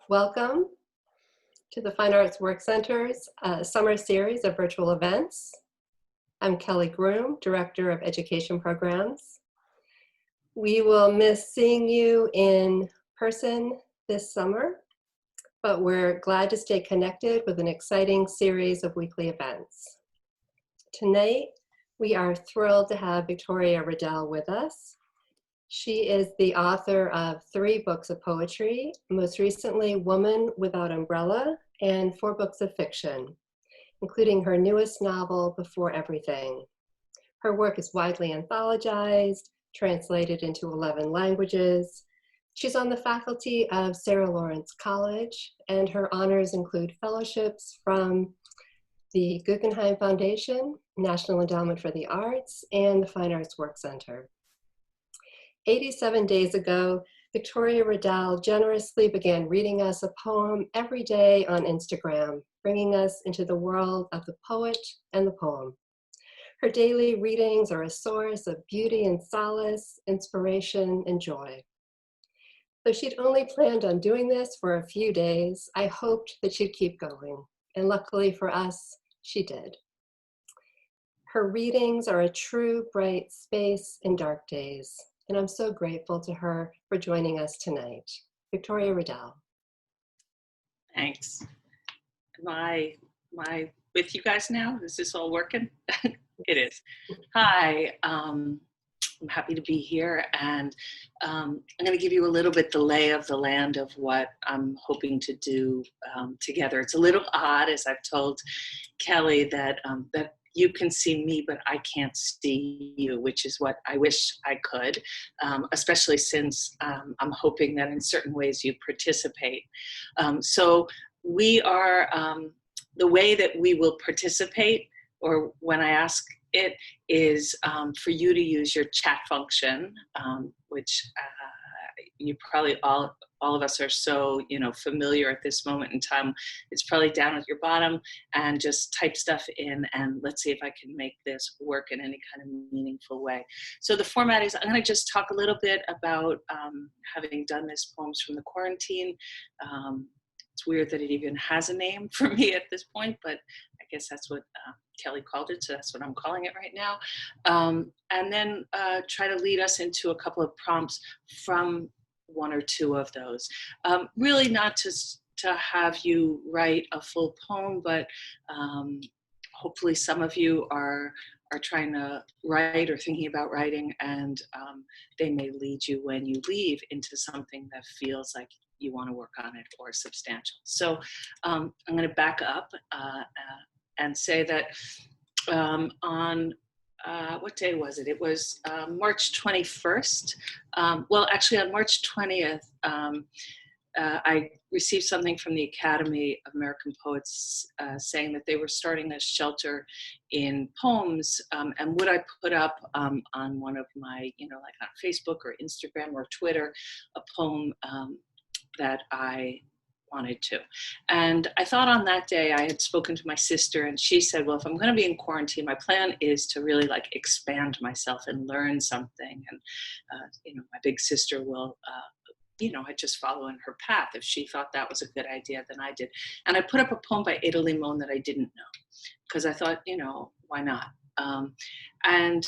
Welcome to the Fine Arts Work Center's summer series of virtual events. I'm Kelly Groom, Director of Education Programs. We will miss seeing you in person this summer, but we're glad to stay connected with an exciting series of weekly events. Tonight, we are thrilled to have Victoria Redel with us. She is the author of 3 books of poetry, most recently Woman Without Umbrella, and 4 books of fiction, including her newest novel, Before Everything. Her work is widely anthologized, translated into 11 languages. She's on the faculty of Sarah Lawrence College, and her honors include fellowships from the Guggenheim Foundation, National Endowment for the Arts, and the Fine Arts Work Center. 87 days ago, Victoria Redel generously began reading us a poem every day on Instagram, bringing us into the world of the poet and the poem. Her daily readings are a source of beauty and solace, inspiration and joy. Though she'd only planned on doing this for a few days, I hoped that she'd keep going, and luckily for us, she did. Her readings are a true bright space in dark days, and I'm so grateful to her for joining us tonight. Victoria Redel. Thanks. Am I with you guys now? Is this all working? It is. Hi, I'm happy to be here, and I'm going to give you a little bit the lay of the land of what I'm hoping to do together. It's a little odd, as I've told Kelly, that you can see me, but I can't see you, which is what I wish I could, especially since I'm hoping that in certain ways you participate. So we are, the way that we will participate, or when I ask it, is for you to use your chat function, which you probably all of us are so familiar at this moment in time. It's probably down at your bottom, and just type stuff in, and let's see if I can make this work in any kind of meaningful way. So the format is, I'm going to just talk a little bit about having done this Poems from the Quarantine. It's weird that it even has a name for me at this point, but I guess that's what Kelly called it, so that's what I'm calling it right now. And then try to lead us into a couple of prompts from 1 or 2 of those. Really not to have you write a full poem, but hopefully some of you are trying to write or thinking about writing, and they may lead you when you leave into something that feels like you want to work on it or substantial. So I'm going to back up and say that on what day was it? It was March 21st. Well, actually on March 20th, I received something from the Academy of American Poets saying that they were starting a shelter in poems, and would I put up on one of my, like on Facebook or Instagram or Twitter, a poem that I wanted to. And I thought on that day, I had spoken to my sister, and she said, well, if I'm going to be in quarantine, my plan is to really expand myself and learn something. And, my big sister will, I just follow in her path. If she thought that was a good idea, then I did. And I put up a poem by Ada Limon that I didn't know, because I thought, why not? And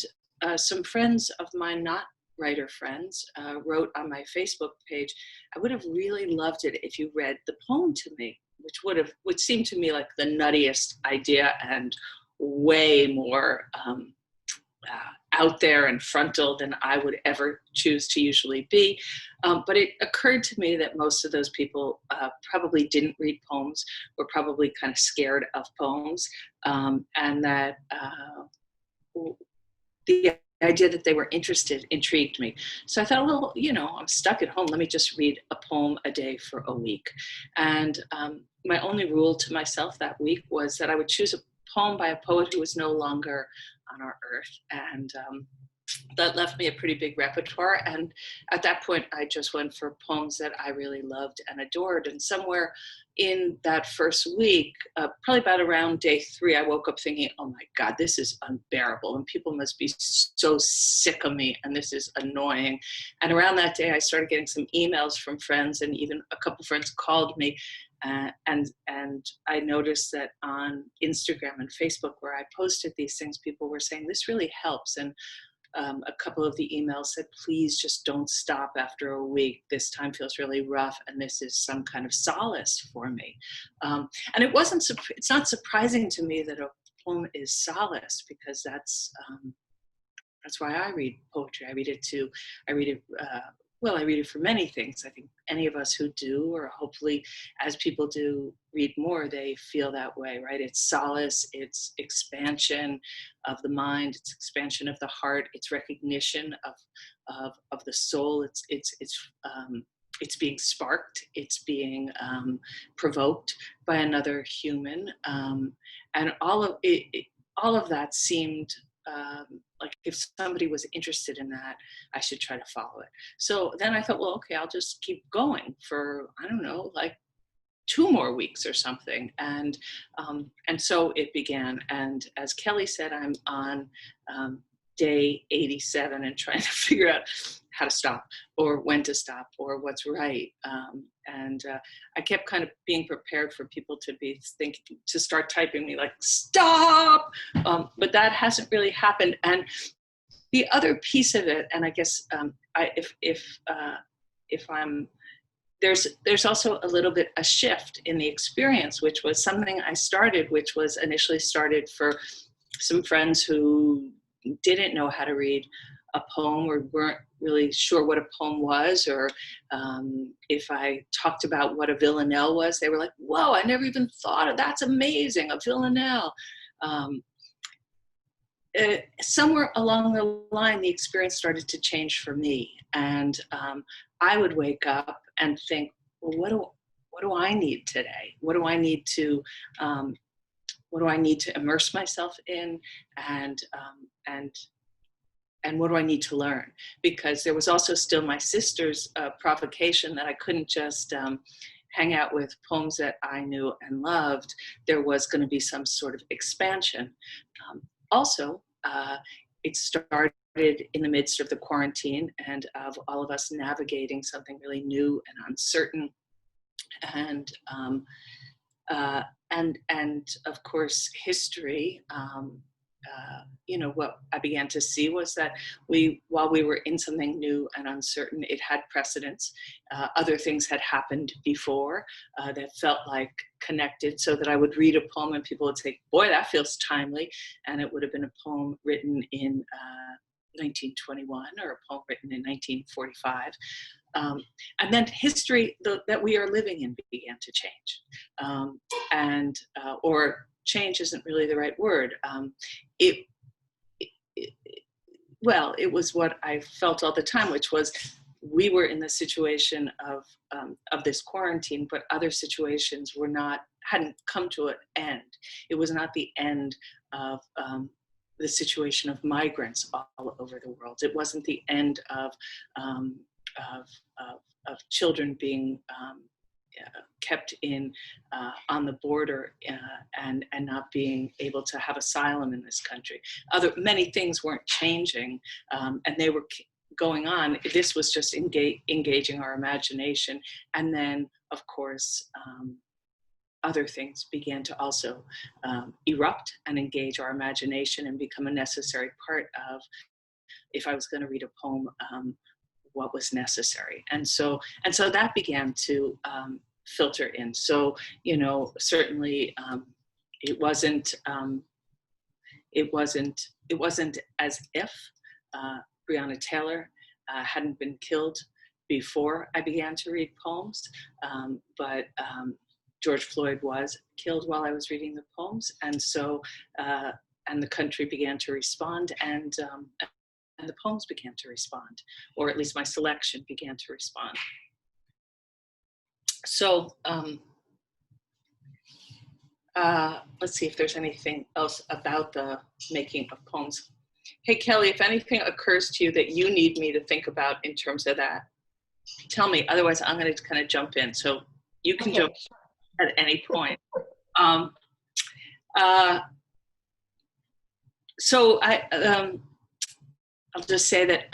some friends of mine, not writer friends, wrote on my Facebook page, I would have really loved it if you read the poem to me, which seemed to me like the nuttiest idea and way more out there and frontal than I would ever choose to usually be. But it occurred to me that most of those people probably didn't read poems, were probably kind of scared of poems, and that the idea that they were interested intrigued me. So I thought, well, I'm stuck at home. Let me just read a poem a day for a week. And my only rule to myself that week was that I would choose a poem by a poet who was no longer on our earth. And that left me a pretty big repertoire. And at that point, I just went for poems that I really loved and adored. And somewhere in that first week, probably about around day 3, I woke up thinking, oh my God, this is unbearable. And people must be so sick of me. And this is annoying. And around that day, I started getting some emails from friends, and even a couple of friends called me. And I noticed that on Instagram and Facebook, where I posted these things, people were saying, this really helps. And a couple of the emails said, please just don't stop after a week. This time feels really rough, and this is some kind of solace for me. And it's not surprising to me that a poem is solace, because that's why I read poetry. I read it well, I read it for many things. I think any of us who do, or hopefully as people do read more, they feel that way, right? It's solace, it's expansion of the mind, it's expansion of the heart, it's recognition of the soul, it's being sparked, it's being provoked by another human, and all of that seemed like if somebody was interested in that, I should try to follow it. So then I thought, well, okay, I'll just keep going for, I don't know, like 2 more weeks or something. And so it began. And as Kelly said, I'm on day 87 and trying to figure out how to stop, or when to stop, or what's right. I kept kind of being prepared for people to start typing me like, stop! But that hasn't really happened. And the other piece of it, and I guess if I'm, there's also a little bit a shift in the experience, which was something I started, which was initially started for some friends who didn't know how to read a poem, or weren't really sure what a poem was, or if I talked about what a villanelle was, they were like, whoa, I never even thought of, that's amazing, a villanelle. Somewhere along the line, the experience started to change for me. And I would wake up and think, well, what do I need today? What do I need to immerse myself in, and what do I need to learn? Because there was also still my sister's provocation that I couldn't just hang out with poems that I knew and loved. There was going to be some sort of expansion. Also, it started in the midst of the quarantine and of all of us navigating something really new and uncertain. And of course, history, what I began to see was that while we were in something new and uncertain, it had precedence. Other things had happened before that felt like connected, so that I would read a poem and people would say, boy, that feels timely. And it would have been a poem written in 1921 or a poem written in 1945. And then history that we are living in began to change. Or change isn't really the right word. It was what I felt all the time, which was we were in the situation of this quarantine, but other situations hadn't come to an end. It was not the end of the situation of migrants all over the world. It wasn't the end of children being kept on the border and not being able to have asylum in this country. Many things weren't changing, and they were going on. This was just engaging our imagination. And then, of course, other things began to also erupt and engage our imagination and become a necessary part of, if I was going to read a poem, what was necessary. And so that began to filter in. So, certainly it wasn't as if Breonna Taylor hadn't been killed before I began to read poems, but George Floyd was killed while I was reading the poems. And so, and the country began to respond, and the poems began to respond, or at least my selection began to respond. So let's see if there's anything else about the making of poems. Hey, Kelly, if anything occurs to you that you need me to think about in terms of that, tell me. Otherwise, I'm going to kind of jump in. So you can Okay. jump at any point. Um, uh, so I'll just say that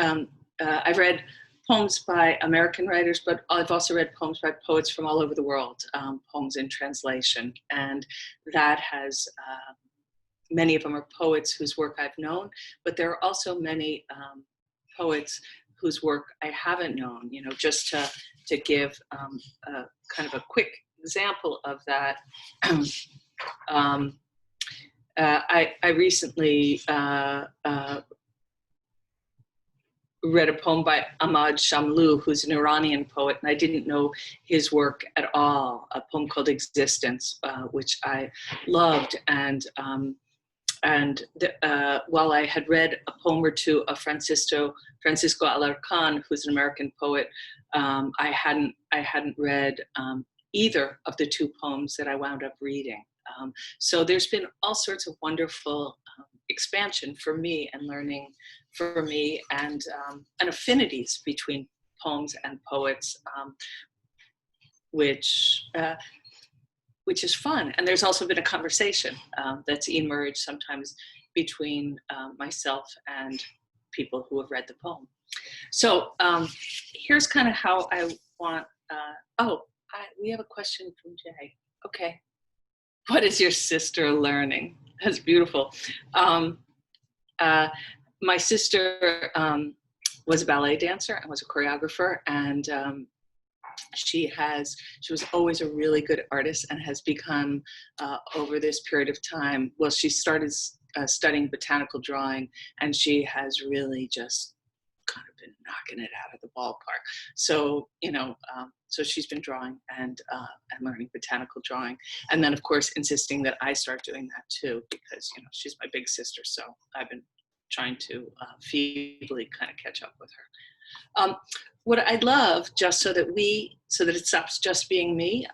I've read poems by American writers, but I've also read poems by poets from all over the world, poems in translation. And that has, many of them are poets whose work I've known, but there are also many poets whose work I haven't known, you know, just to give a kind of a quick example of that. I recently read a poem by Ahmad Shamlou, who's an Iranian poet, and I didn't know his work at all, a poem called Existence, which I loved. While I had read a poem or two of Francisco Alarcón, who's an American poet, I hadn't read either of the two poems that I wound up reading. So there's been all sorts of wonderful expansion for me and learning for me, and affinities between poems and poets, which is fun. And there's also been a conversation that's emerged sometimes between myself and people who have read the poem. So here's kind of how I want, we have a question from Jay. Okay. What is your sister learning? That's beautiful. My sister was a ballet dancer and was a choreographer, and she was always a really good artist and has become, over this period of time, well, she started studying botanical drawing, and she has really just kind of been knocking it out of the ballpark. So, you know, so she's been drawing and learning botanical drawing. And then, of course, insisting that I start doing that too, because, you know, she's my big sister. So I've been trying to feebly kind of catch up with her. What I'd love, just so that it stops just being me,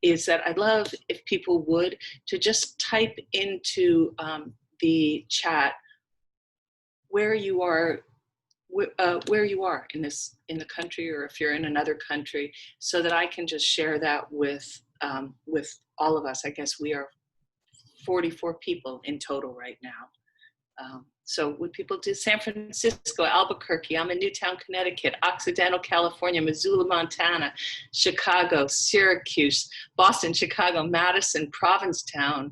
is that I'd love if people would to just type into the chat where you are in the country, or if you're in another country, so that I can just share that with all of us. I guess we are 44 people in total right now. So would people do San Francisco, Albuquerque, I'm in Newtown, Connecticut, Occidental, California, Missoula, Montana, Chicago, Syracuse, Boston, Chicago, Madison, Provincetown,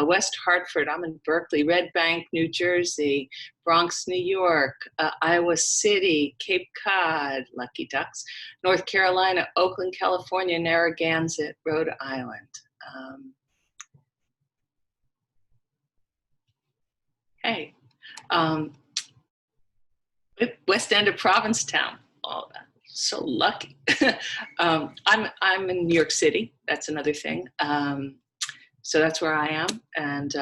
West Hartford, I'm in Berkeley, Red Bank, New Jersey, Bronx, New York, Iowa City, Cape Cod, Lucky Ducks, North Carolina, Oakland, California, Narragansett, Rhode Island. Hey, West End of Provincetown. Oh, so lucky. I'm in New York City. That's another thing. So that's where I am. And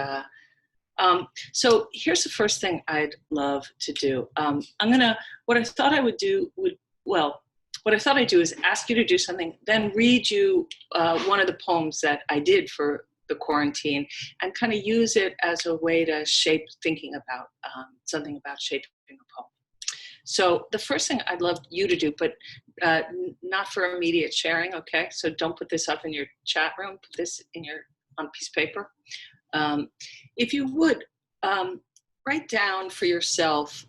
so here's the first thing I'd love to do. What I thought I'd do is ask you to do something, then read you one of the poems that I did for the quarantine, and kind of use it as a way to shape thinking about something about shaping a poem. So the first thing I'd love you to do, but not for immediate sharing, okay? So don't put this up in your chat room, put this on a piece of paper. If you would, write down for yourself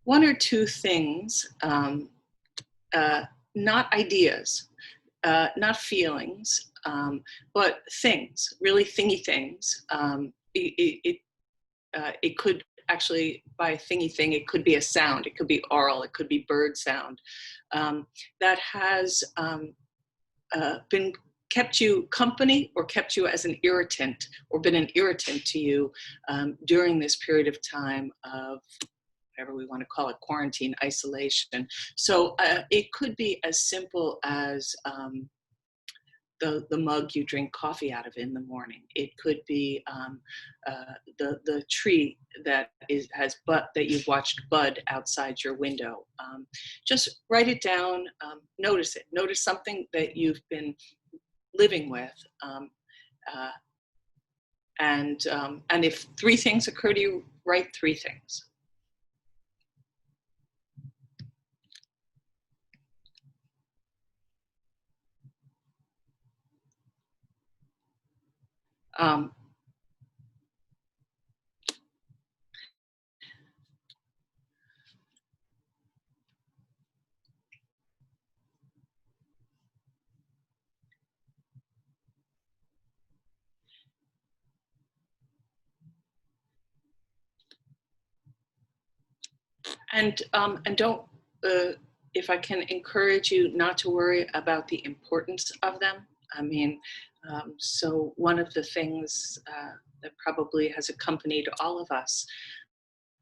one or two things, not ideas, not feelings, but things, really thingy things. It could actually, by thingy thing, it could be a sound, it could be oral, it could be bird sound, that has been kept you company, or kept you as an irritant, or been an irritant to you during this period of time of whatever we want to call it, quarantine, isolation. So it could be as simple as the mug you drink coffee out of in the morning. It could be the tree that that you've watched bud outside your window. Just write it down, notice it. Notice something that you've been living with, And if three things occur to you, write three things. Um, and don't, if I can encourage you not to worry about the importance of them. I mean, so one of the things that probably has accompanied all of us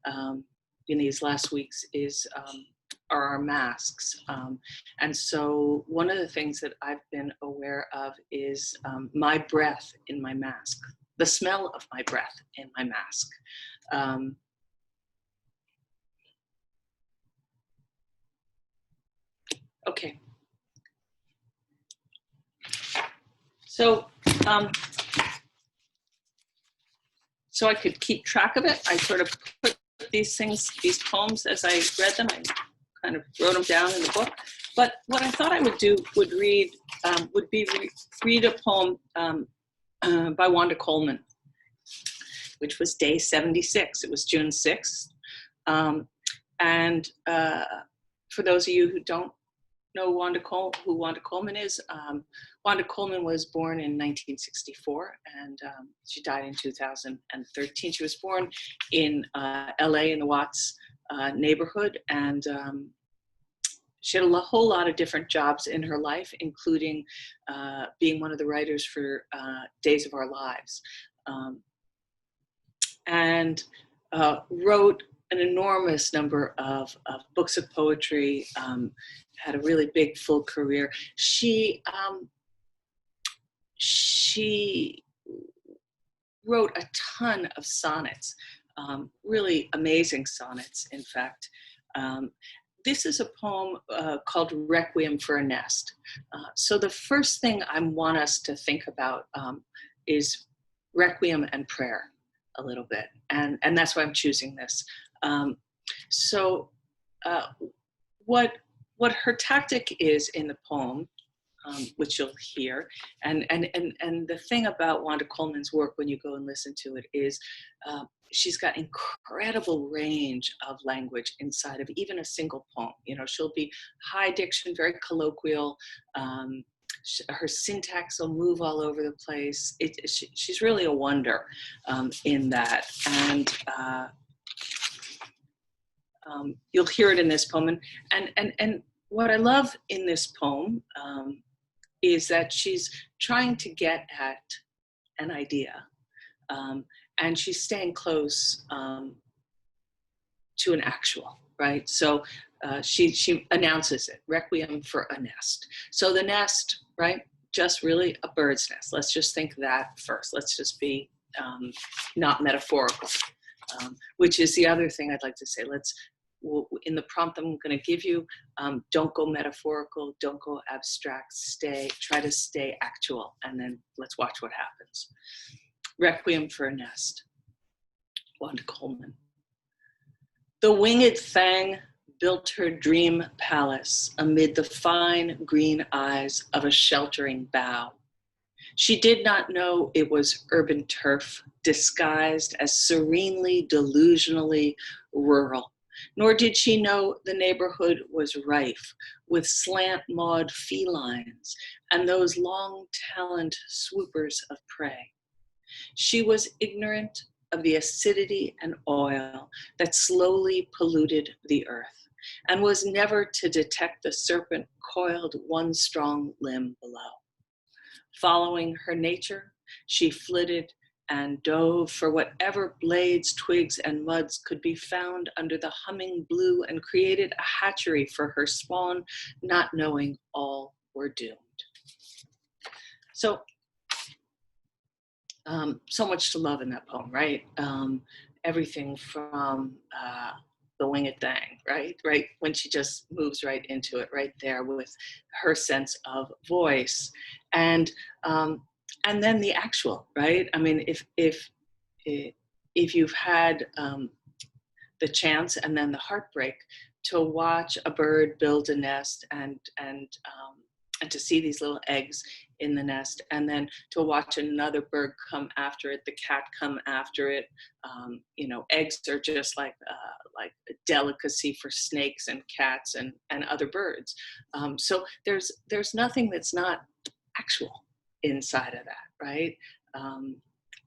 in these last weeks are our masks. And so one of the things that I've been aware of is my breath in my mask, the smell of my breath in my mask. Okay. So, so I could keep track of it. I sort of put these things, these poems, as I read them, I kind of wrote them down in the book. But what I thought I would do would read a poem by Wanda Coleman, which was day 76. It was June 6th. And for those of you who don't know who Wanda Coleman is, Wanda Coleman was born in 1964 and she died in 2013. She was born in LA in the Watts neighborhood, and she had a whole lot of different jobs in her life, including being one of the writers for Days of Our Lives, and wrote an enormous number of books of poetry, had a really big full career. She wrote a ton of sonnets, really amazing sonnets, in fact. This is a poem called Requiem for a Nest. So the first thing I want us to think about is requiem and prayer a little bit. And that's why I'm choosing this. What her tactic is in the poem, which you'll hear, and the thing about Wanda Coleman's work when you go and listen to it is she's got incredible range of language inside of even a single poem. You know, she'll be high diction, very colloquial. Her syntax will move all over the place. She's really a wonder in that. And you'll hear it in this poem. And what I love in this poem is that she's trying to get at an idea, and she's staying close to an actual, right? So she announces it, Requiem for a Nest. So the nest, right, just really a bird's nest. Let's just think that first. Let's just be not metaphorical, which is the other thing I'd like to say. In the prompt I'm going to give you, don't go metaphorical, don't go abstract, try to stay actual, and then let's watch what happens. Requiem for a Nest, Wanda Coleman. The winged thing built her dream palace amid the fine green eyes of a sheltering bough. She did not know it was urban turf disguised as serenely, delusionally rural. Nor did she know the neighborhood was rife with slant-mawed felines and those long-taloned swoopers of prey. She was ignorant of the acidity and oil that slowly polluted the earth, and was never to detect the serpent coiled one strong limb below. Following her nature, she flitted and dove for whatever blades, twigs, and muds could be found under the humming blue, and created a hatchery for her spawn, not knowing all were doomed. So, so much to love in that poem, right? Everything from the winged thing, right? When she just moves right into it, right there with her sense of voice. And and then the actual, right? I mean, if you've had the chance and then the heartbreak to watch a bird build a nest and to see these little eggs in the nest, and then to watch another bird come after it, the cat come after it. You know, eggs are just like a delicacy for snakes and cats and other birds. So there's nothing that's not actual inside of that, right? Um,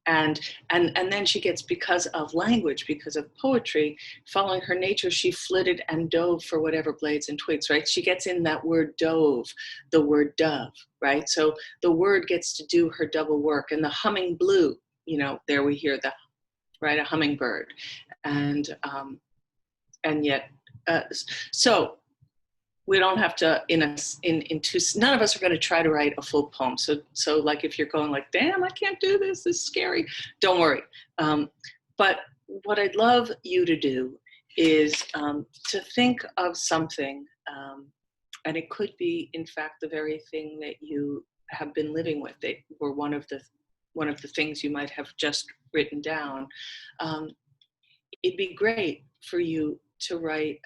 and then she gets, because of language, because of poetry, following her nature, she flitted and dove for whatever blades and twigs, right? She gets in that word dove, the word dove, right? So the word gets to do her double work. And the humming blue, you know, there we hear the, right, a hummingbird. And yet, so we don't have to in two, none of us are going to try to write a full poem. So like, if you're going like, damn, I can't do this, this is scary, don't worry. But what I'd love you to do is to think of something, and it could be, in fact, the very thing that you have been living with, that were one of the things you might have just written down. It'd be great for you to write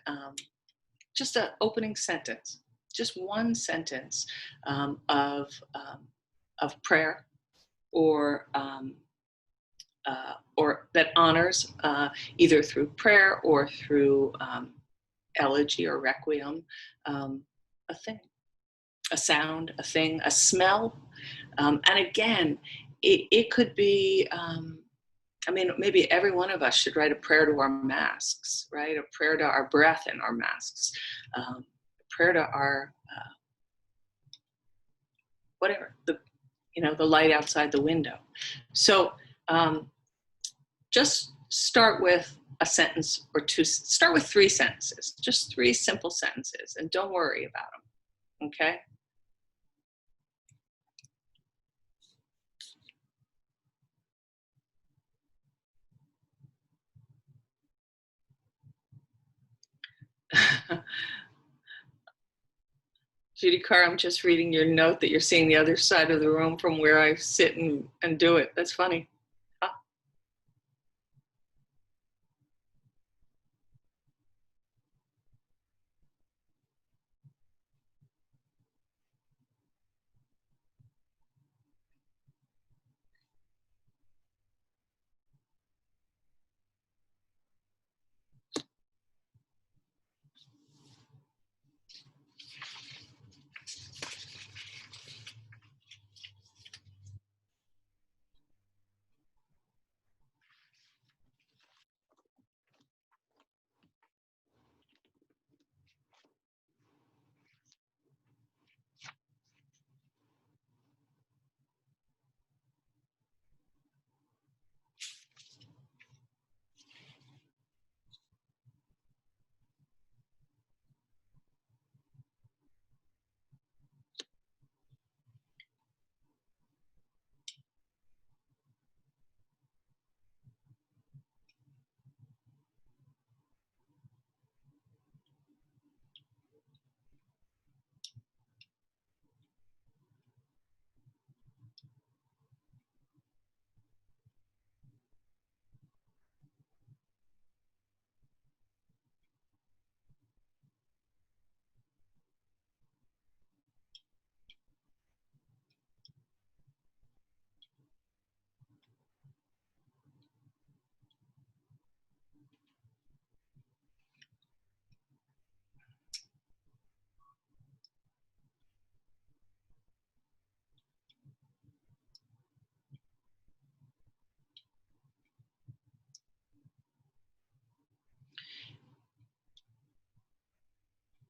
just an opening sentence, just one sentence of prayer, or that honors, either through prayer or through elegy or requiem, a thing, a sound, a thing, a smell. And again, it could be, I mean, maybe every one of us should write a prayer to our masks, right? A prayer to our breath in our masks, a prayer to our, whatever, the light outside the window. So just start with a sentence or two, start with 3 sentences, just 3 simple sentences, and don't worry about them, okay? Judy Carr, I'm just reading your note that you're seeing the other side of the room from where I sit and do it. That's funny. Huh?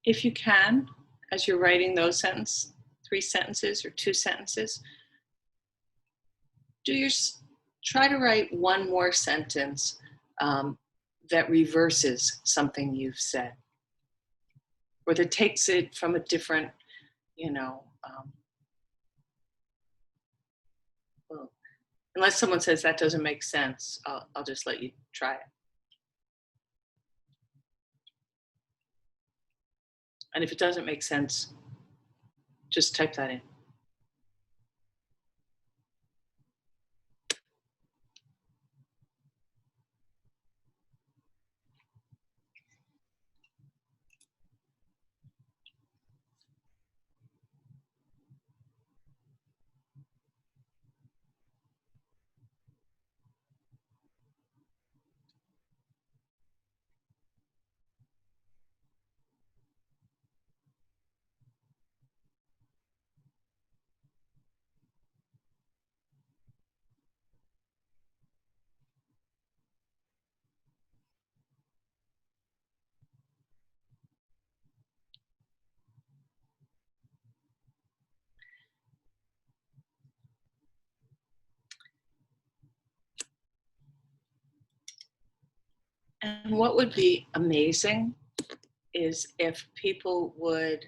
If you can, as you're writing those 3 sentences or 2 sentences, try to write one more sentence that reverses something you've said, or that takes it from a different, well, unless someone says that doesn't make sense, I'll just let you try it. And if it doesn't make sense, just type that in. And what would be amazing is if people would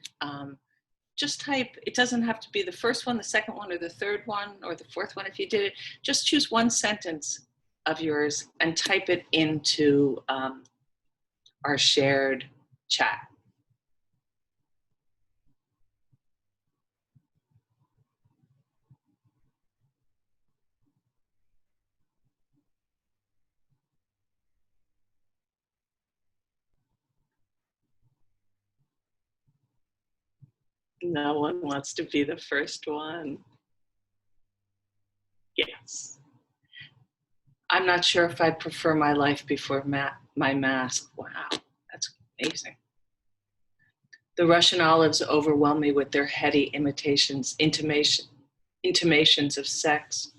just type, it doesn't have to be the first one, the second one, or the third one, or the fourth one if you did it. Just choose one sentence of yours and type it into our shared chat. No one wants to be the first one. Yes. I'm not sure if I prefer my life before my mask. Wow, that's amazing. The Russian olives overwhelm me with their heady intimations of sex.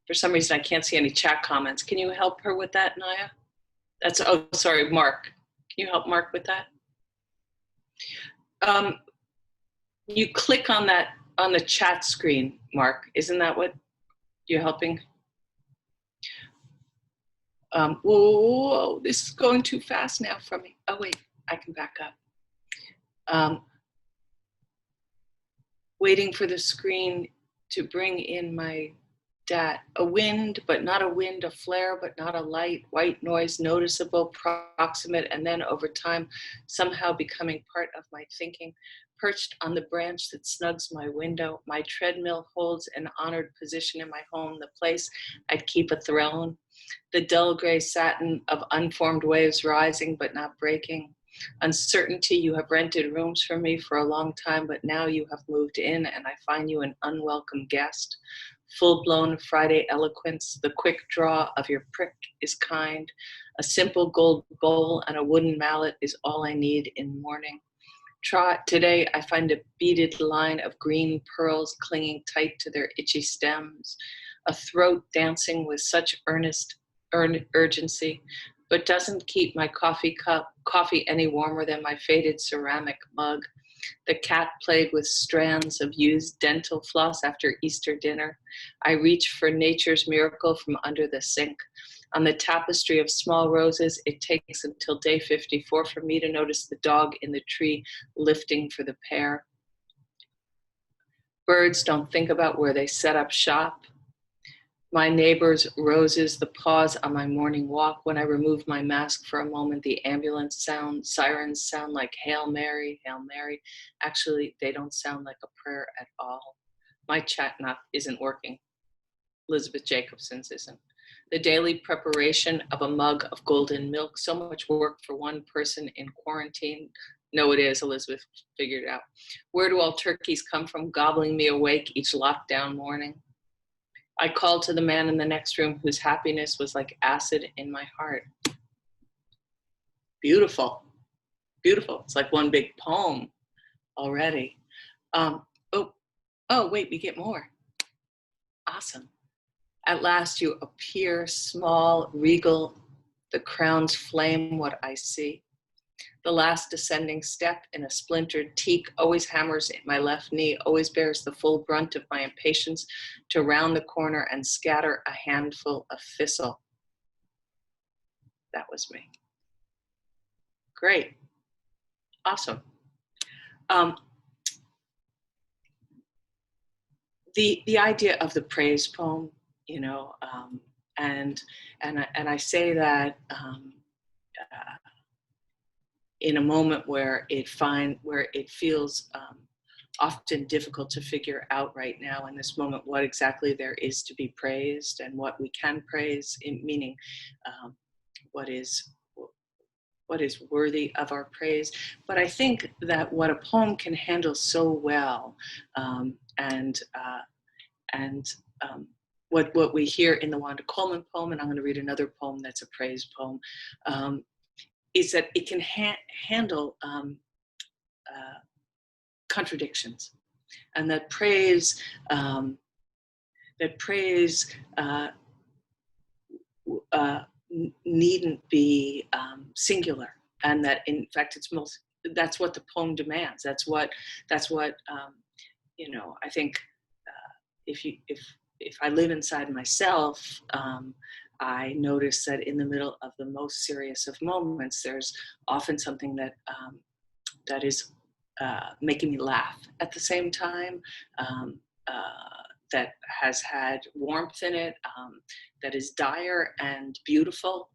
For some reason, I can't see any chat comments. Can you help her with that, Naya? Oh, sorry, Mark. Can you help Mark with that? You click on that on the chat screen, Mark. Isn't that what you're helping? Whoa, this is going too fast now for me. Oh, wait, I can back up. Waiting for the screen to bring in my data. A wind, but not a wind, a flare, but not a light, white noise, noticeable, proximate, and then over time, somehow becoming part of my thinking. Perched on the branch that snugs my window, my treadmill holds an honored position in my home, the place I'd keep a throne. The dull gray satin of unformed waves rising but not breaking. Uncertainty, you have rented rooms for me for a long time, but now you have moved in and I find you an unwelcome guest. Full-blown Friday eloquence, the quick draw of your prick is kind. A simple gold bowl and a wooden mallet is all I need in morning. Today I find a beaded line of green pearls clinging tight to their itchy stems, a throat dancing with such urgency, but doesn't keep my coffee any warmer than my faded ceramic mug. The cat played with strands of used dental floss after Easter dinner. I reach for nature's miracle from under the sink. On the tapestry of small roses, it takes until day 54 for me to notice the dog in the tree lifting for the pear. Birds don't think about where they set up shop. My neighbor's roses, the pause on my morning walk. When I remove my mask for a moment, the ambulance sirens sound like Hail Mary, Hail Mary. Actually, they don't sound like a prayer at all. My chat isn't working. Elizabeth Jacobson's isn't. The daily preparation of a mug of golden milk, so much work for one person in quarantine. No, it is, Elizabeth figured it out. Where do all turkeys come from, gobbling me awake each lockdown morning? I called to the man in the next room whose happiness was like acid in my heart. Beautiful, beautiful. It's like one big poem already. Wait, we get more. Awesome. At last you appear, small, regal, the crown's flame, what I see. The last descending step in a splintered teak always hammers in my left knee, always bears the full brunt of my impatience to round the corner and scatter a handful of thistle. That was me. Great. Awesome. The idea of the praise poem, you know, and I say that in a moment where it feels often difficult to figure out right now in this moment what exactly there is to be praised and what we can praise, meaning what is worthy of our praise. But I think that what a poem can handle so well, what we hear in the Wanda Coleman poem, and I'm going to read another poem that's a praise poem, is that it can handle contradictions, and that praise needn't be singular, and that in fact that's what the poem demands. That's what you know. I think if I live inside myself, I notice that in the middle of the most serious of moments, there's often something that is making me laugh at the same time, um, that has had warmth in it, that is dire and beautiful,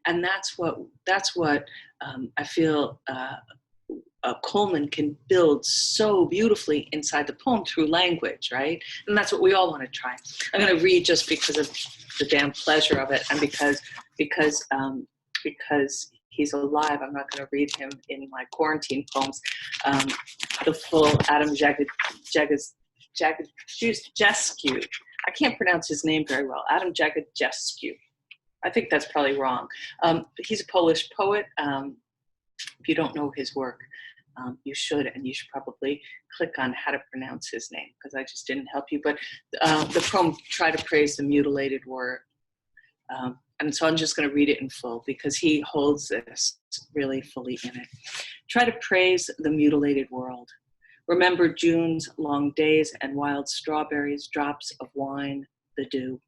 and that's what I feel. Coleman can build so beautifully inside the poem through language, right? And that's what we all want to try. I'm going to read just because of the damn pleasure of it, and because he's alive. I'm not going to read him in my quarantine poems. The full Adam Jagadjescu. I can't pronounce his name very well. Adam Jagadjescu. I think that's probably wrong. He's a Polish poet. If you don't know his work, you should, and you should probably click on how to pronounce his name, because I just didn't help you. But the poem Try to Praise the Mutilated Word. And so I'm just going to read it in full because he holds this really fully in it. Try to praise the mutilated world. Remember June's long days and wild strawberries, drops of wine, the dew.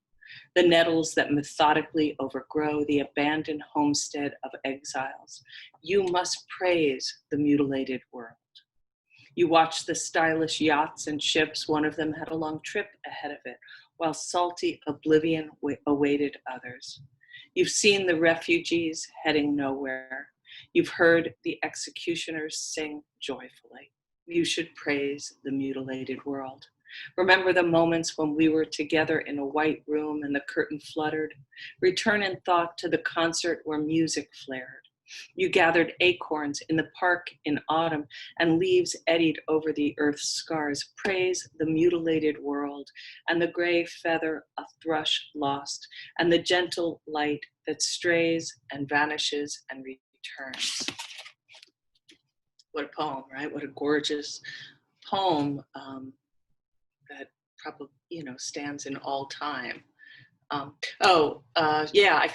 The nettles that methodically overgrow the abandoned homestead of exiles. You must praise the mutilated world. You watched the stylish yachts and ships. One of them had a long trip ahead of it, while salty oblivion awaited others. You've seen the refugees heading nowhere. You've heard the executioners sing joyfully. You should praise the mutilated world. Remember the moments when we were together in a white room and the curtain fluttered. Return in thought to the concert where music flared. You gathered acorns in the park in autumn and leaves eddied over the earth's scars. Praise the mutilated world and the gray feather a thrush lost and the gentle light that strays and vanishes and returns. What a poem, right? What a gorgeous poem. That probably, stands in all time. Yeah, I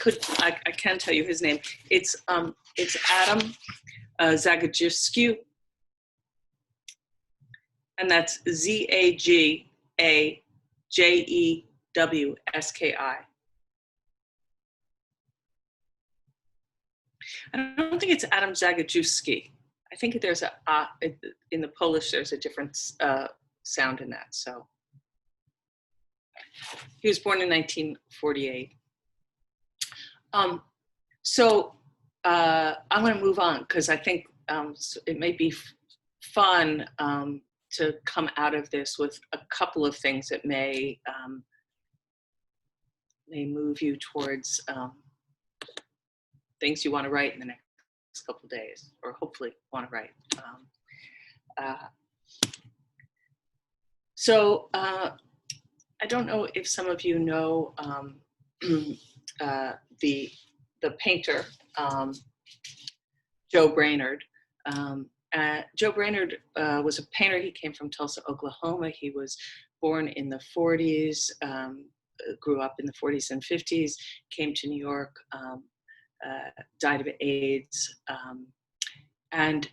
can tell you his name. It's Adam Zagadjewski, and that's Zagajewski. I don't think it's Adam Zagadjewski. I think there's in the Polish, there's a different sound in that. So he was born in 1948. I'm going to move on because I think it may be fun to come out of this with a couple of things that may move you towards things you want to write in the next couple of days, or hopefully want to write. I don't know if some of you know the painter Joe Brainerd. Joe Brainerd was a painter. He came from Tulsa, Oklahoma. He was born in the 40s, grew up in the 40s and 50s, came to New York, died of AIDS, and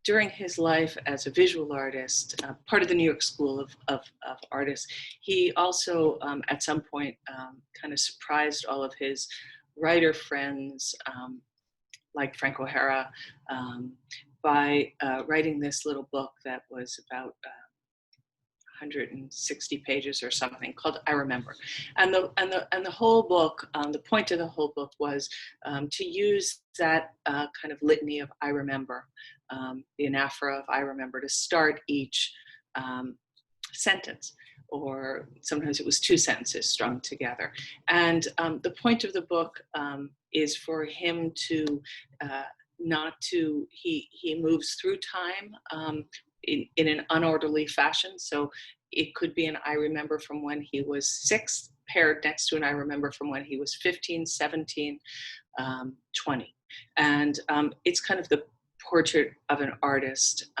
during his life as a visual artist, part of the New York School of Artists, he also at some point kind of surprised all of his writer friends, like Frank O'Hara, by writing this little book that was about 160 pages or something, called I Remember. And the whole book, the point of the whole book was to use that kind of litany of I remember, the anaphora of I remember, to start each sentence, or sometimes it was two sentences strung together. And the point of the book is for him to he moves through time in an unorderly fashion. So it could be an I remember from when he was 6, paired next to an I remember from when he was 15, 17, 20. And it's kind of the portrait of an artist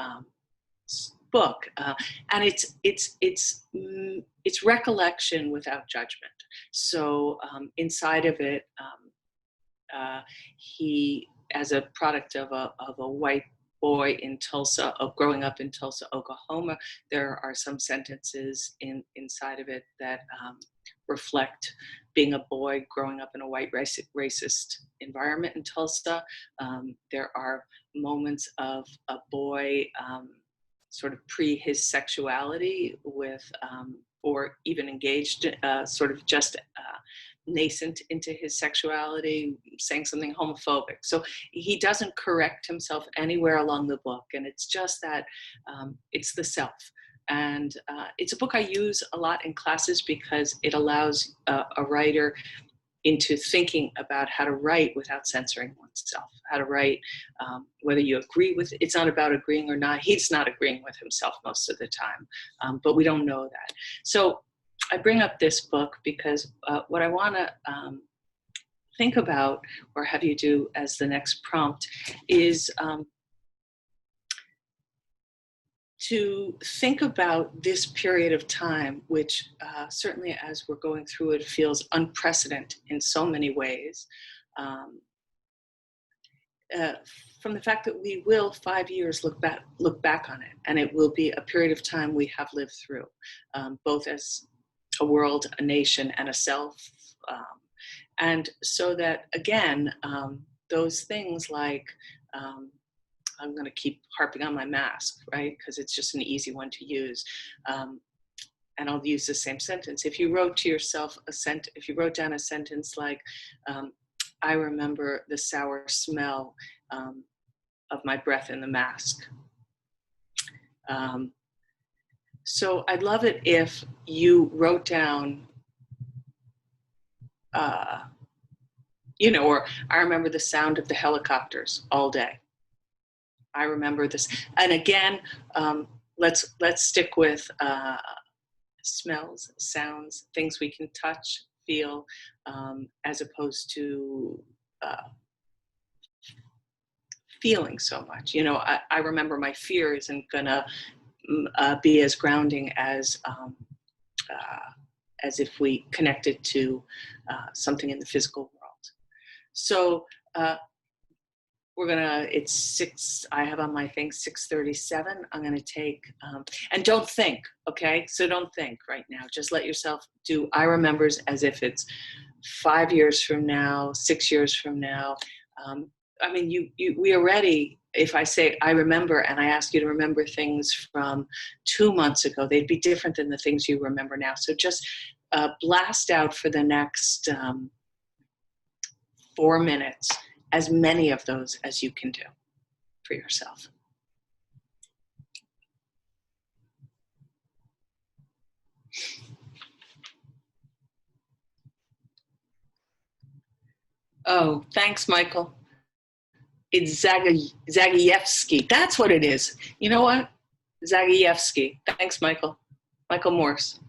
book, and it's recollection without judgment. So inside of it, he, as a product of a white boy in Tulsa, of growing up in Tulsa, Oklahoma, there are some sentences inside of it that reflect being a boy growing up in a white racist environment in Tulsa. There are moments of a boy sort of pre his sexuality with, or even engaged, sort of just nascent into his sexuality, saying something homophobic. So he doesn't correct himself anywhere along the book. And it's just that it's the self. And it's a book I use a lot in classes because it allows a writer into thinking about how to write without censoring oneself, how to write, whether you agree with, it's not about agreeing or not. He's not agreeing with himself most of the time, but we don't know that. So I bring up this book because what I want to think about, or have you do as the next prompt, is to think about this period of time, which certainly as we're going through it feels unprecedented in so many ways, from the fact that we will 5 years look back on it, and it will be a period of time we have lived through, both as a world, a nation, and a self. And so that, again, those things like, I'm going to keep harping on my mask, right? Because it's just an easy one to use. And I'll use the same sentence. If you wrote to yourself if you wrote down a sentence like, I remember the sour smell of my breath in the mask. So I'd love it if you wrote down, or I remember the sound of the helicopters all day. I remember this. And again, let's stick with smells, sounds, things we can touch, feel, as opposed to feeling so much. I remember my fear isn't gonna be as grounding as if we connected to something in the physical world. So it's 6, I have on my thing 6:37. I'm gonna take, and don't think, okay? So don't think right now. Just let yourself do I remembers as if it's 5 years from now, 6 years from now. I mean, we already, if I say I remember and I ask you to remember things from 2 months ago, they'd be different than the things you remember now. So just blast out for the next 4 minutes, as many of those as you can do for yourself. Oh, thanks, Michael. It's Zagajewski. That's what it is. You know what? Zagajewski. Thanks, Michael. Michael Morse.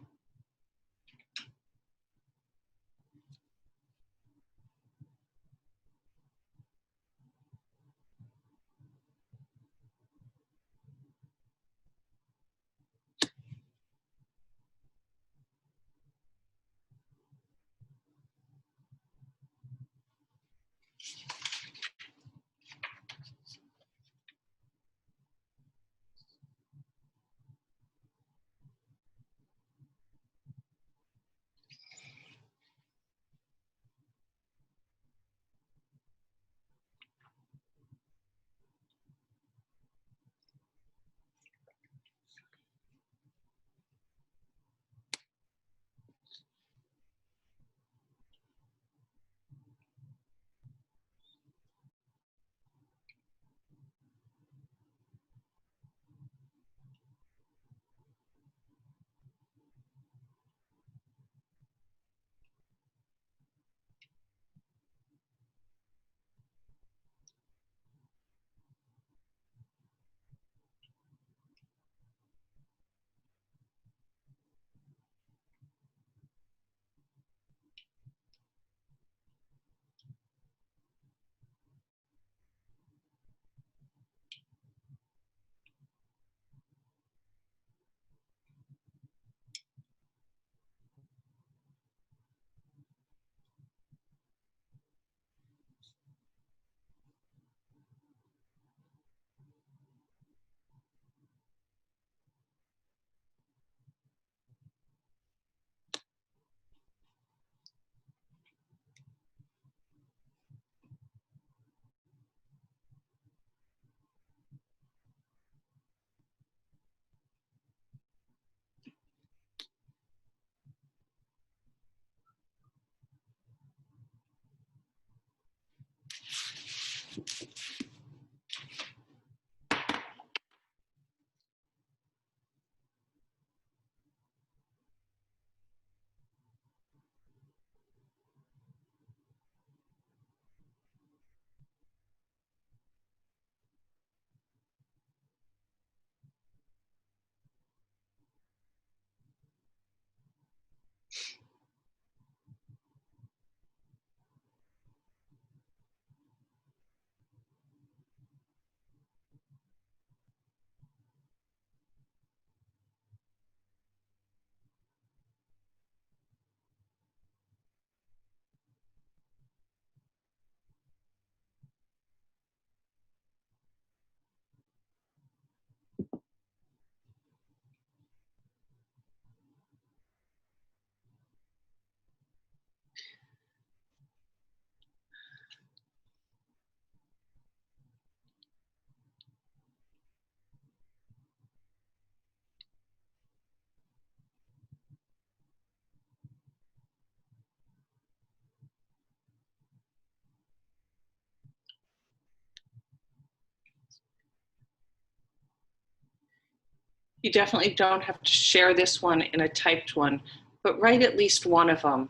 You definitely don't have to share this one in a typed one, but write at least one of them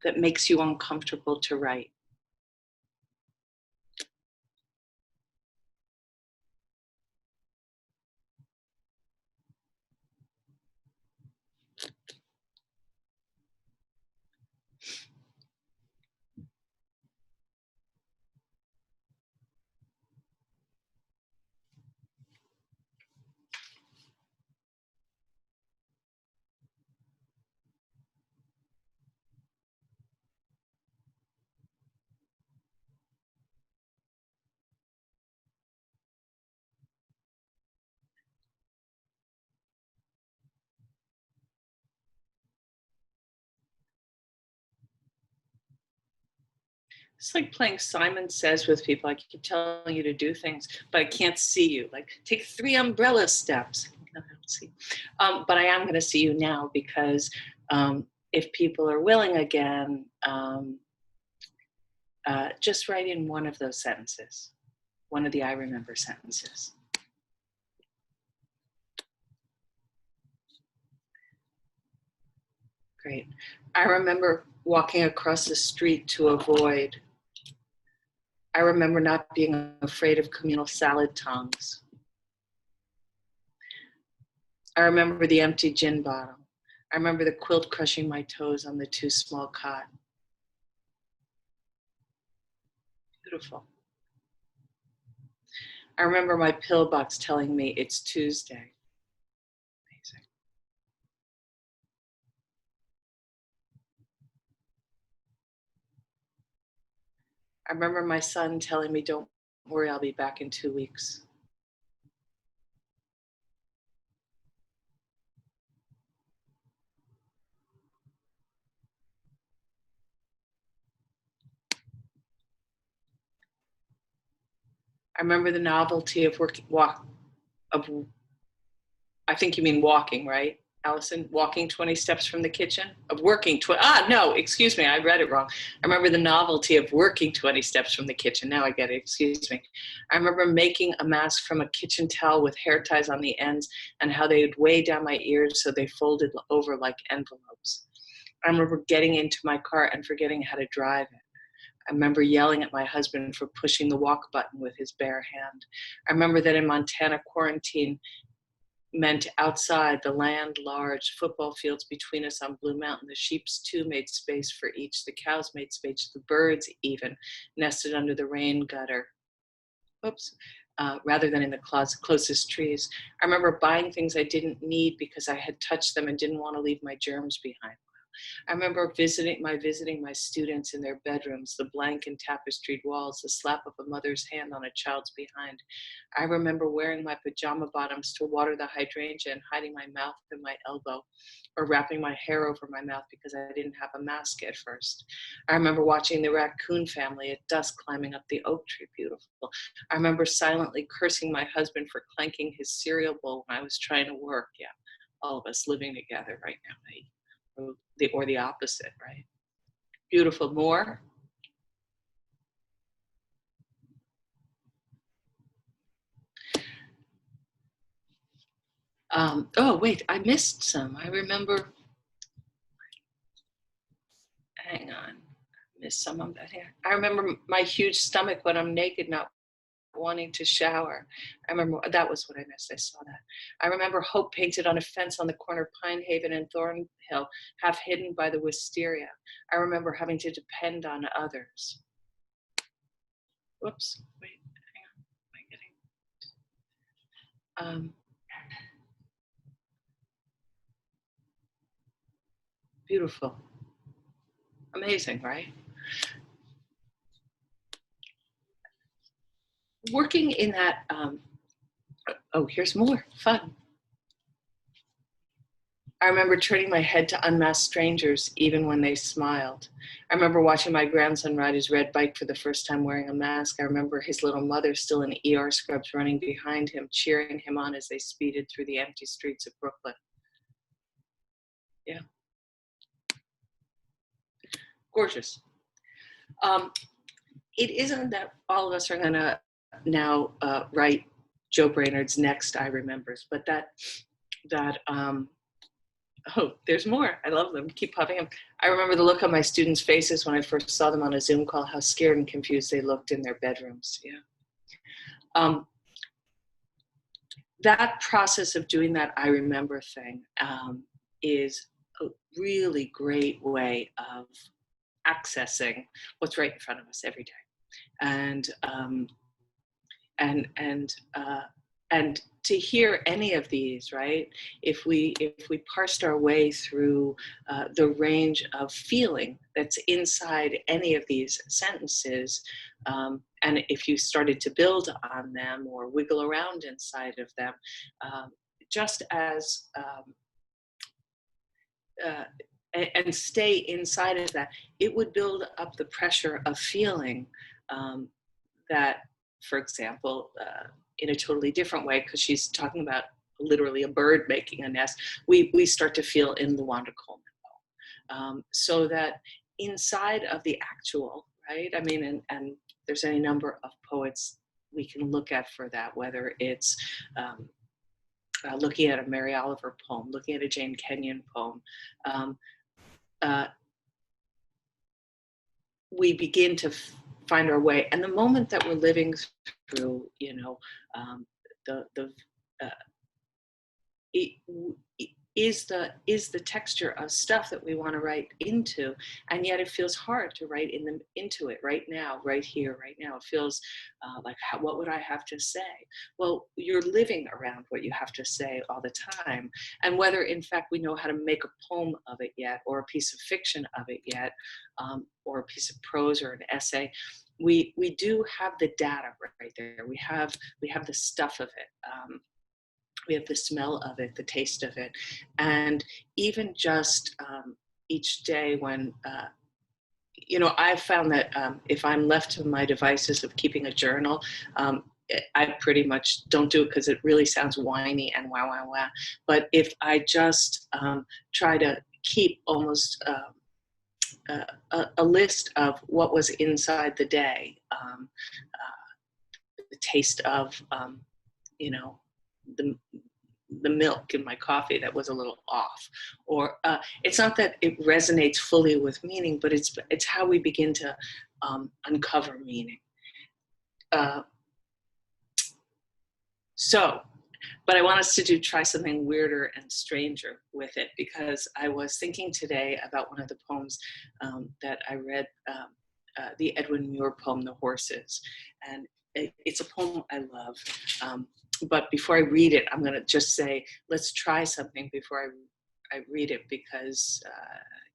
that makes you uncomfortable to write. It's like playing Simon Says with people. I keep telling you to do things, but I can't see you. Like, take 3 umbrella steps. I don't see. But I am going to see you now because if people are willing again, just write in one of those sentences, one of the I remember sentences. Great. I remember walking across the street to avoid. I remember not being afraid of communal salad tongs. I remember the empty gin bottle. I remember the quilt crushing my toes on the too small cot. Beautiful. I remember my pillbox telling me it's Tuesday. Amazing. I remember my son telling me, don't worry, I'll be back in 2 weeks. I remember the novelty of I think you mean walking, right, Allison? Walking 20 steps from the kitchen? Of working, no, excuse me, I read it wrong. I remember the novelty of working 20 steps from the kitchen. Now I get it, excuse me. I remember making a mask from a kitchen towel with hair ties on the ends and how they would weigh down my ears so they folded over like envelopes. I remember getting into my car and forgetting how to drive it. I remember yelling at my husband for pushing the walk button with his bare hand. I remember that in Montana, quarantine meant outside, the land large, football fields between us on Blue Mountain. The sheep's too made space for each. The cows made space. The birds even nested under the rain gutter. Oops. Rather than in the closest trees. I remember buying things I didn't need because I had touched them and didn't want to leave my germs behind. I remember visiting my students in their bedrooms, the blank and tapestried walls, the slap of a mother's hand on a child's behind. I remember wearing my pajama bottoms to water the hydrangea and hiding my mouth in my elbow, or wrapping my hair over my mouth because I didn't have a mask at first. I remember watching the raccoon family at dusk climbing up the oak tree, beautiful. I remember silently cursing my husband for clanking his cereal bowl when I was trying to work. Yeah, all of us living together right now. Or the opposite, right? Beautiful. More? Oh, wait, I missed some. I remember, hang on, I missed some of that here. I remember my huge stomach when I'm naked, not wanting to shower. I remember, that was what I missed, I saw that. I remember hope painted on a fence on the corner of Pine Haven and Thornhill, half hidden by the wisteria. I remember having to depend on others. Whoops, wait, hang on, am I getting, beautiful. Amazing, right? Working in that, oh, here's more fun. I remember turning my head to unmasked strangers even when they smiled. I remember watching my grandson ride his red bike for the first time wearing a mask. I remember his little mother still in ER scrubs running behind him, cheering him on as they speeded through the empty streets of Brooklyn. Yeah. Gorgeous. It isn't that all of us are gonna now write Joe Brainerd's next I Remembers, but that that oh, there's more. I love them. Keep popping up. I remember the look on my students' faces when I first saw them on a Zoom call, how scared and confused they looked in their bedrooms. Yeah. That process of doing that I remember thing is a really great way of accessing what's right in front of us every day. And and and uh, and to hear any of these, right? If we parsed our way through the range of feeling that's inside any of these sentences, and if you started to build on them or wiggle around inside of them, um, just as uh, and stay inside of that, it would build up the pressure of feeling um, that, for example, in a totally different way, because she's talking about literally a bird making a nest, we start to feel in the Wanda Coleman poem. So that inside of the actual, right? I mean, and there's any number of poets we can look at for that, whether it's looking at a Mary Oliver poem, looking at a Jane Kenyon poem, uh, we begin to find our way. And the moment that we're living through, you know, the uh, it, is the texture of stuff that we want to write into, and yet it feels hard to write into it right now, right here, right now. It feels like, what would I have to say? Well, you're living around what you have to say all the time, and whether in fact we know how to make a poem of it yet, or a piece of fiction of it yet, or a piece of prose or an essay, we do have the data right there. We have the stuff of it. We have the smell of it, the taste of it. And even just each day when, you know, I've found that if I'm left to my devices of keeping a journal, I pretty much don't do it because it really sounds whiny and wow, wow, wow. But if I just try to keep almost a list of what was inside the day, the taste of, you know, the milk in my coffee that was a little off, or it's not that it resonates fully with meaning, but it's how we begin to uncover meaning. But I want us to try something weirder and stranger with it, because I was thinking today about one of the poems that I read, the Edwin Muir poem, The Horses, and it's a poem I love. But before I read it, I'm going to just say, let's try something before I read it, because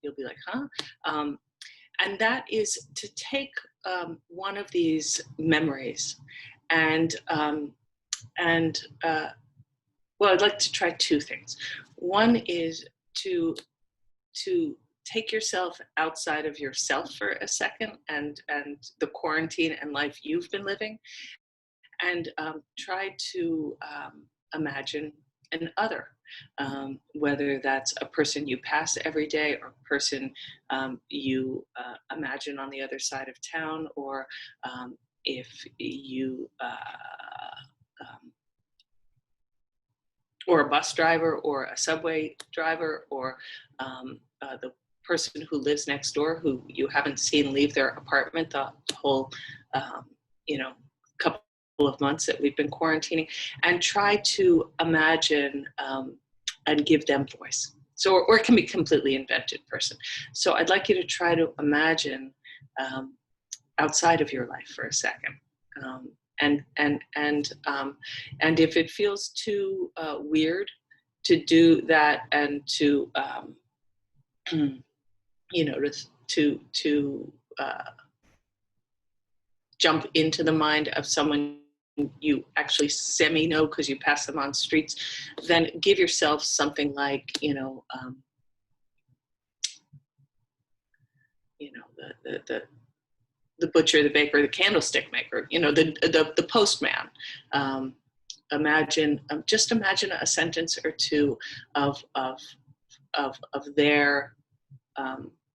you'll be like, huh? And that is to take one of these memories and well, I'd like to try two things. One is to take yourself outside of yourself for a second, and the quarantine and life you've been living, and try to imagine an other, whether that's a person you pass every day, or a person you imagine on the other side of town, or if you or a bus driver, or a subway driver, or the person who lives next door who you haven't seen leave their apartment the whole, you know, couple of months that we've been quarantining, and try to imagine and give them voice. So, or it can be a completely invented person. So I'd like you to try to imagine outside of your life for a second. And if it feels too weird to do that, and to you know, to jump into the mind of someone you actually semi-know because you pass them on streets, then give yourself something like, you know, the butcher, the baker, the candlestick maker, you know, the postman. Just imagine a sentence or two of their,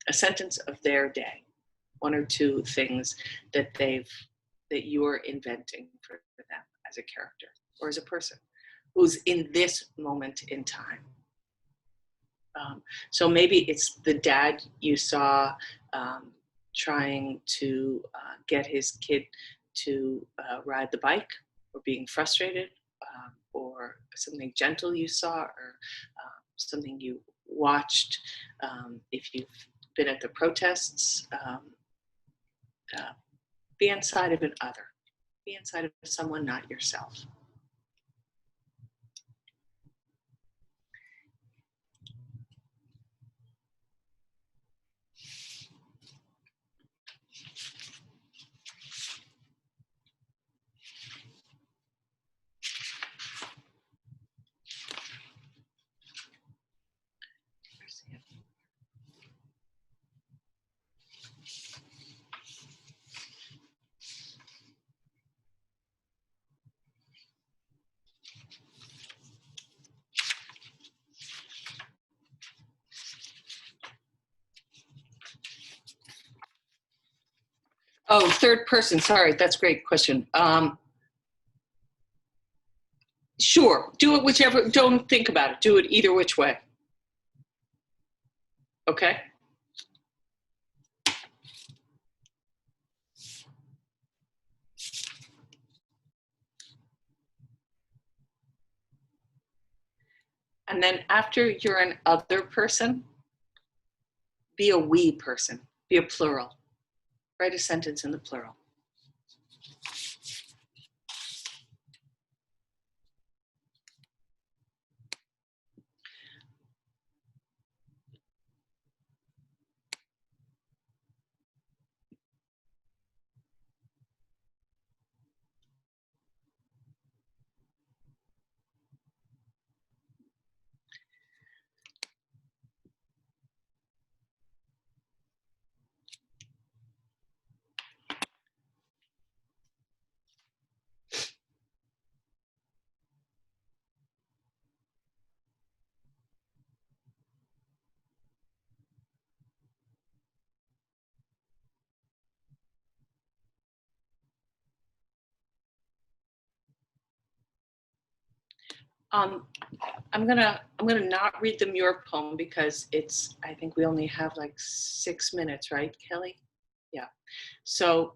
a sentence of their day, one or two things that you're inventing for them as a character or as a person. who's in this moment in time. So maybe it's the dad you saw trying to get his kid to ride the bike, or being frustrated, or something gentle you saw, or something you watched. If you've been at the protests, be inside of an other. Be inside of someone, not yourself. Oh, third person. Sorry, that's a great question. Sure, do it whichever. Don't think about it. Do it either which way. Okay. And then after you're an other person, be a we person. Be a plural. Write a sentence in the plural. I'm gonna not read the Muir poem because I think we only have like 6 minutes, right, Kelly? Yeah. So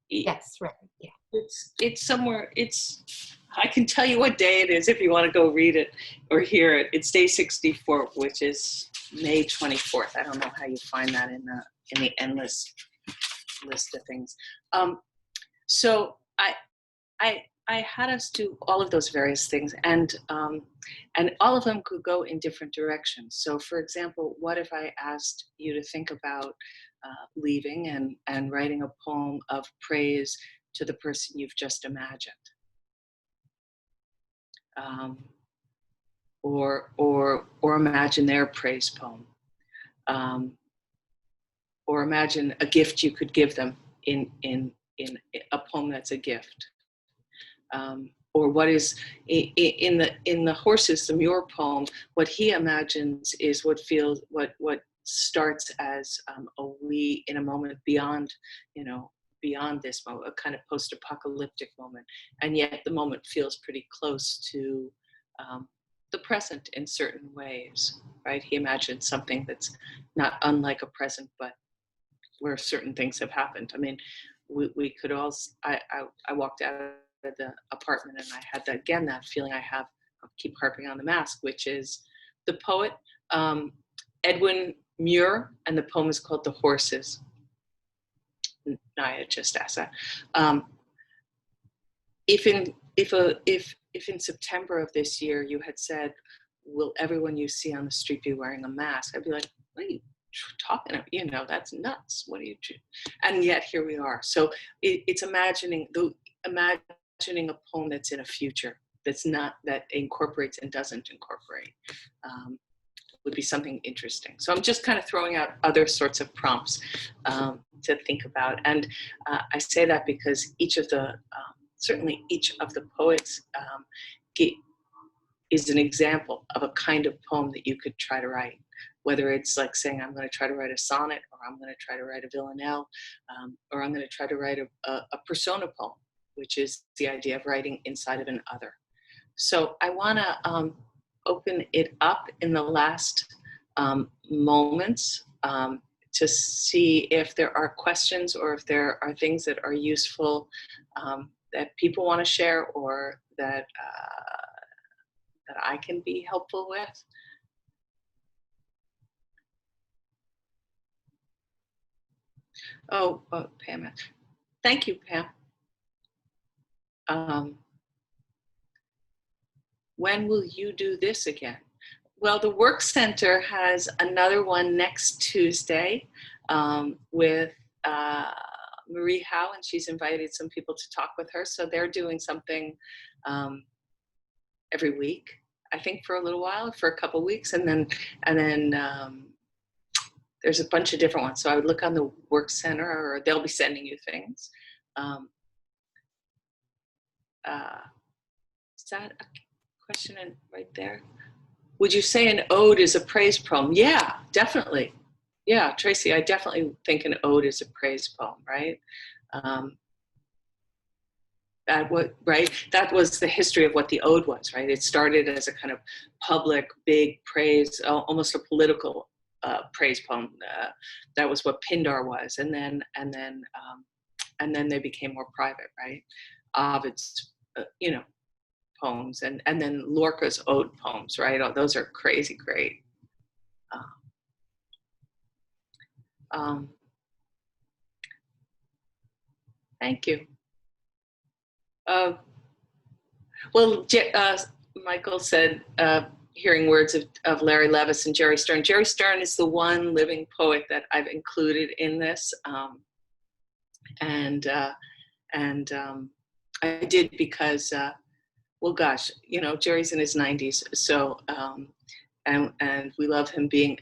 Yes, right. Yeah. it's somewhere. I can tell you what day it is if you want to go read it or hear it. It's day 64, which is May 24th. I don't know how you find that in the endless list of things. So I had us do all of those various things, and all of them could go in different directions. So, for example, what if I asked you to think about leaving and writing a poem of praise to the person you've just imagined, or imagine their praise poem, or imagine a gift you could give them in a poem that's a gift. Or what is in the horses, the Muir poem, what he imagines is what starts as a we in a moment beyond this moment, a kind of post-apocalyptic moment, and yet the moment feels pretty close to the present in certain ways, right? He imagines something that's not unlike a present, but where certain things have happened. I mean, we could also, I walked out of the apartment and I had that feeling I'll keep harping on the mask, which is the poet Edwin Muir, and the poem is called The Horses. Naya just asked that. If in September of this year you had said, will everyone you see on the street be wearing a mask? I'd be like, what are you talking about? That's nuts. What are you doing? And yet here we are. So it's imagining a poem that's in a future, that incorporates and doesn't incorporate, would be something interesting. So I'm just kind of throwing out other sorts of prompts to think about. And I say that because certainly each of the poets is an example of a kind of poem that you could try to write. Whether it's like saying, I'm going to try to write a sonnet, or I'm going to try to write a villanelle, or I'm going to try to write a persona poem, which is the idea of writing inside of an other. So I want to open it up in the last moments to see if there are questions or if there are things that are useful that people want to share or that that I can be helpful with. Oh, Pam. Thank you, Pam. When will you do this again? Well, the Work Center has another one next Tuesday with Marie Howe, and she's invited some people to talk with her. So they're doing something every week, I think, for a little while, for a couple weeks, and then there's a bunch of different ones. So I would look on the Work Center, or they'll be sending you things. Is that a question right there? Would you say an ode is a praise poem? Yeah, definitely. Yeah, Tracy, I definitely think an ode is a praise poem, right? That was the history of what the ode was, right? It started as a kind of public, big praise, almost a political praise poem. That was what Pindar was, and then they became more private, right? Ovid's, poems, and then Lorca's ode poems, right? Oh, those are crazy great. Thank you. Well, Michael said, hearing words of Larry Levis and Jerry Stern. Jerry Stern is the one living poet that I've included in this, and I did because, well, gosh, Jerry's in his 90s, so and we love him being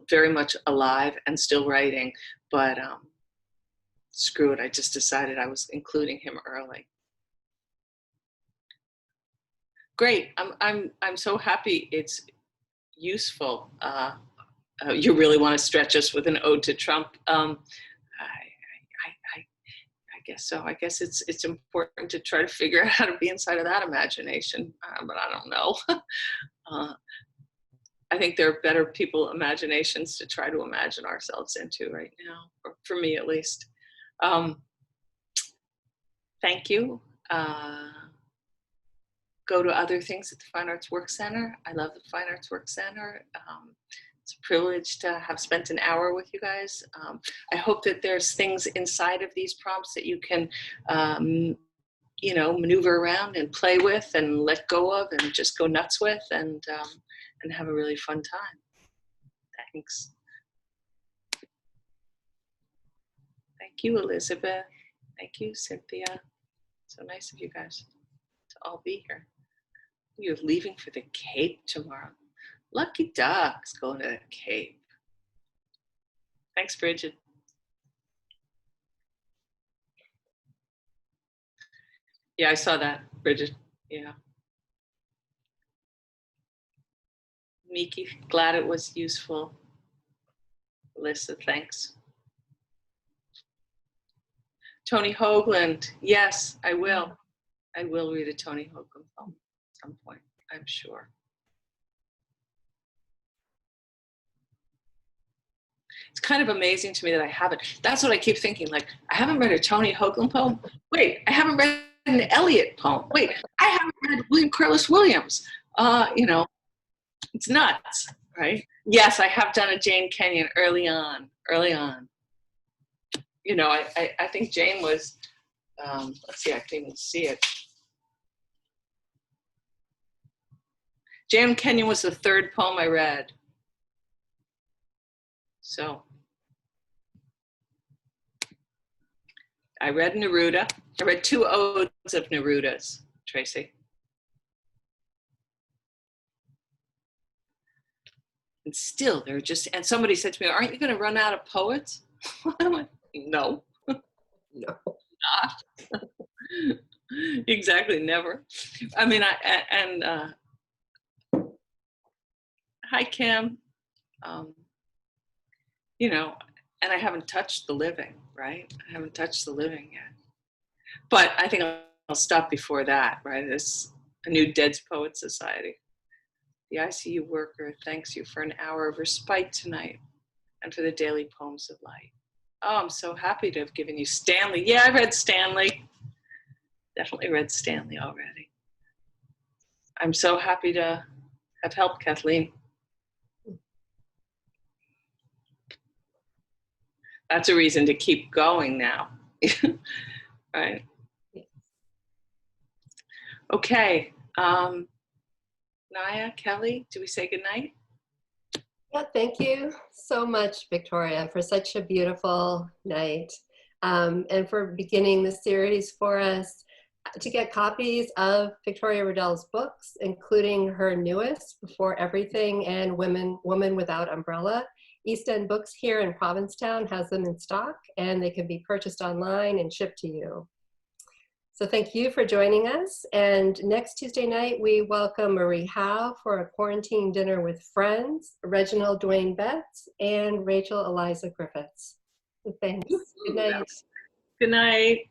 very much alive and still writing, but screw it, I just decided I was including him early. Great, I'm so happy it's useful. You really want to stretch us with an ode to Trump? I guess so. I guess it's important to try to figure out how to be inside of that imagination, but I don't know. I think there are better people imaginations to try to imagine ourselves into right now, for me at least. Thank you. Go to other things at the Fine Arts Work Center. I love the Fine Arts Work Center. It's a privilege to have spent an hour with you guys. I hope that there's things inside of these prompts that you can, maneuver around and play with and let go of and just go nuts with and have a really fun time. Thanks. Thank you, Elizabeth. Thank you, Cynthia. So nice of you guys to all be here. You're leaving for the Cape tomorrow. Lucky ducks going to the Cape. Thanks, Bridget. Yeah, I saw that, Bridget. Yeah. Miki, glad it was useful. Alyssa, thanks. Tony Hoagland, yes, I will. I will read a Tony Hoagland poem at some point, I'm sure. It's kind of amazing to me that I haven't. That's what I keep thinking, like, I haven't read a Tony Hoagland poem. Wait, I haven't read an Eliot poem. Wait, I haven't read William Carlos Williams. It's nuts, right? Yes, I have done a Jane Kenyon early on. I think Jane was, let's see, I can even see it. Jane Kenyon was the third poem I read. So I read Neruda. I read 2 odes of Neruda's, Tracy. And still, they're just, and somebody said to me, aren't you going to run out of poets? I'm like, no. No. Not. Exactly, never. I mean, hi, Kim. And I haven't touched the living, right? I haven't touched the living yet. But I think I'll stop before that, right? a new Dead Poets Society. The ICU worker thanks you for an hour of respite tonight and for the daily poems of light. Oh, I'm so happy to have given you Stanley. Yeah, I read Stanley. Definitely read Stanley already. I'm so happy to have helped Kathleen. That's a reason to keep going now, right? Yes. Okay, Naya, Kelly, do we say goodnight? Yeah, thank you so much, Victoria, for such a beautiful night, and for beginning the series for us. To get copies of Victoria Redel's books, including her newest, Before Everything and Woman Without Umbrella, East End Books here in Provincetown has them in stock, and they can be purchased online and shipped to you. So thank you for joining us. And next Tuesday night, we welcome Marie Howe for a quarantine dinner with friends, Reginald Dwayne Betts, and Rachel Eliza Griffiths. So thanks. Good night. Good night.